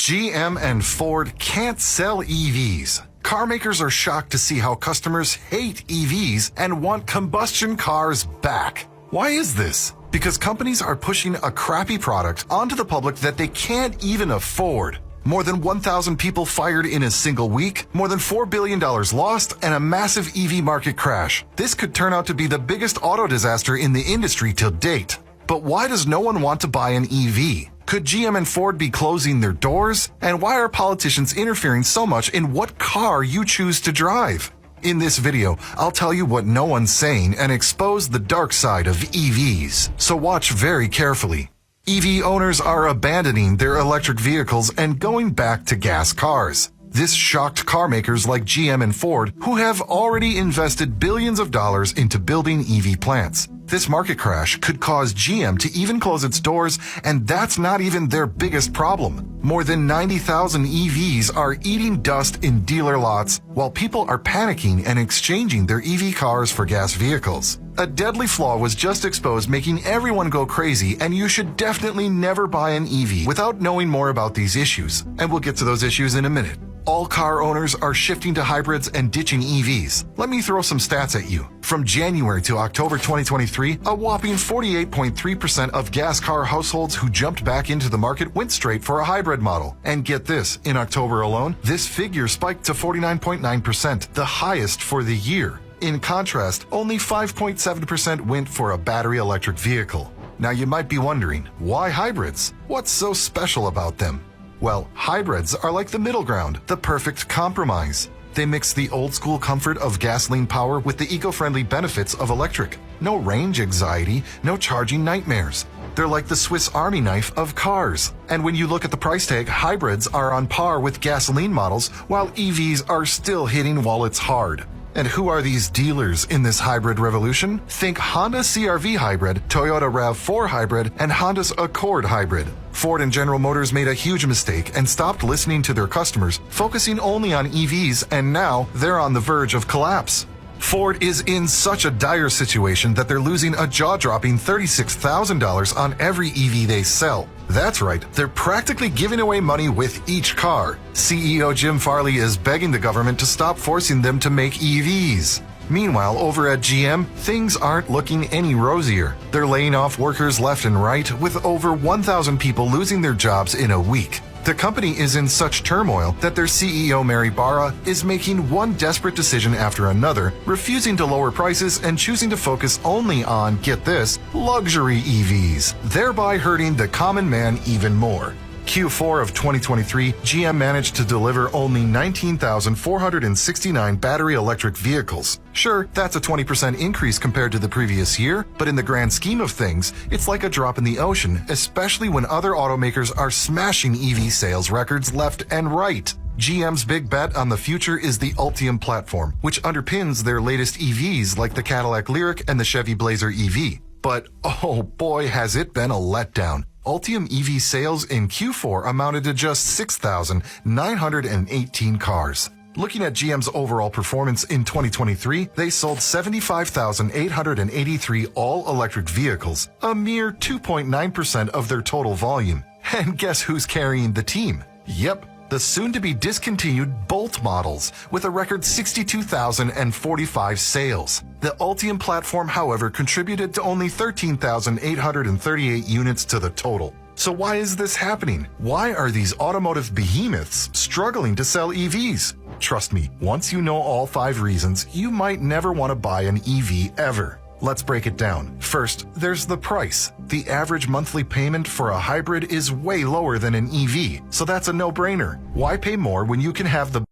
GM and Ford can't sell EVs. Car makers are shocked to see how customers hate EVs and want combustion cars back. Why is this? Because companies are pushing a crappy product onto the public that they can't even afford. More than 1,000 people fired in a single week, more than $4 billion lost, and a massive EV market crash. This could turn out to be the biggest auto disaster in the industry till date. But why does no one want to buy an EV? Could GM and Ford be closing their doors? And why are politicians interfering so much in what car you choose to drive? In this video, I'll tell you what no one's saying and expose the dark side of EVs. So watch very carefully. EV owners are abandoning their electric vehicles and going back to gas cars. This shocked car makers like GM and Ford, who have already invested billions of dollars into building EV plants. This market crash could cause GM to even close its doors, and that's not even their biggest problem. More than 90,000 EVs are eating dust in dealer lots, while people are panicking and exchanging their EV cars for gas vehicles. A deadly flaw was just exposed, making everyone go crazy, and you should definitely never buy an EV without knowing more about these issues. And we'll get to those issues in a minute. All car owners are shifting to hybrids and ditching EVs. Let me throw some stats at you. From January to October 2023, a whopping 48.3% of gas car households who jumped back into the market went straight for a hybrid model. And get this, in October alone, this figure spiked to 49.9%, the highest for the year. In contrast, only 5.7% went for a battery electric vehicle. Now you might be wondering, why hybrids? What's so special about them? Well, hybrids are like the middle ground, the perfect compromise. They mix the old-school comfort of gasoline power with the eco-friendly benefits of electric. No range anxiety, no charging nightmares. They're like the Swiss Army knife of cars. And when you look at the price tag, hybrids are on par with gasoline models, while EVs are still hitting wallets hard. And who are these dealers in this hybrid revolution? Think Honda CR-V hybrid, Toyota RAV4 hybrid, and Honda's Accord hybrid. Ford and General Motors made a huge mistake and stopped listening to their customers, focusing only on EVs, and now they're on the verge of collapse. Ford is in such a dire situation that they're losing a jaw-dropping $36,000 on every EV they sell. That's right, they're practically giving away money with each car. CEO Jim Farley is begging the government to stop forcing them to make EVs. Meanwhile, over at GM, things aren't looking any rosier. They're laying off workers left and right, with over 1,000 people losing their jobs in a week. The company is in such turmoil that their CEO Mary Barra is making one desperate decision after another, refusing to lower prices and choosing to focus only on, get this, luxury EVs, thereby hurting the common man even more. Q4 of 2023, GM managed to deliver only 19,469 battery electric vehicles. Sure, that's a 20% increase compared to the previous year, but in the grand scheme of things, it's like a drop in the ocean, especially when other automakers are smashing EV sales records left and right. GM's big bet on the future is the Ultium platform, which underpins their latest EVs like the Cadillac Lyriq and the Chevy Blazer EV. But oh boy, has it been a letdown. Ultium EV sales in Q4 amounted to just 6,918 cars. Looking at GM's overall performance in 2023, they sold 75,883 all-electric vehicles, a mere 2.9% of their total volume. And guess who's carrying the team? Yep, the soon-to-be discontinued Bolt models, with a record 62,045 sales. The Ultium platform, however, contributed to only 13,838 units to the total. So why is this happening? Why are these automotive behemoths struggling to sell EVs? Trust me, once you know all 5 reasons, you might never want to buy an EV ever. Let's break it down. First, there's the price. The average monthly payment for a hybrid is way lower than an EV, so that's a no-brainer. Why pay more when you can have the